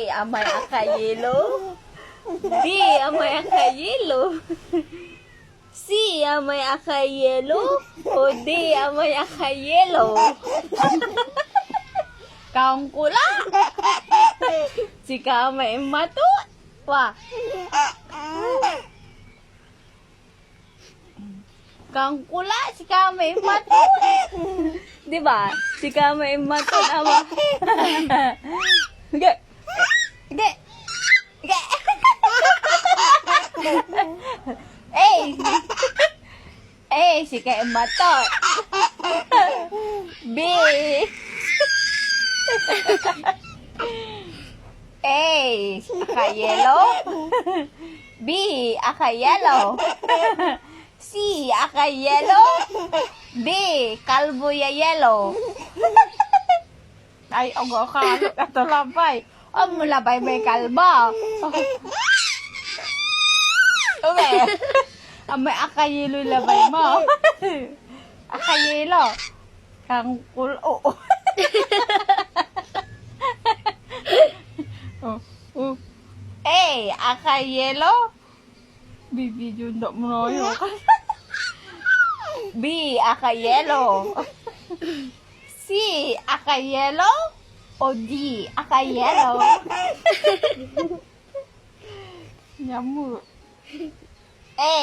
amay akayelo. D, amay akayelo. C, amay akayelo. O D, amay akayelo. Kaong kula. Si kamay matut. Wah. Kaong kula, si kamay matut. Diba? Si kamay matut. Ama. Ge. Ge. Ge. A, si kay matot. B. A, akayelo. B, akayelo. C, akayelo. D, kalbo ya yelo. Ay, ogo ka. Ito labay. O, mulabay may kalbo. Okay. May akayelo labay mo. Akayelo. Kang kulo. A, akayelo. Bibidyo na mo na yun. B, akayelo. C, akayelo. O D, akayelo. Nyamu. A,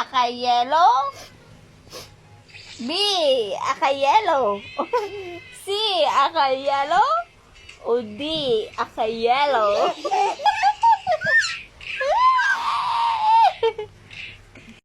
akayelo. B, akayelo. C, akayelo. O D, akayelo.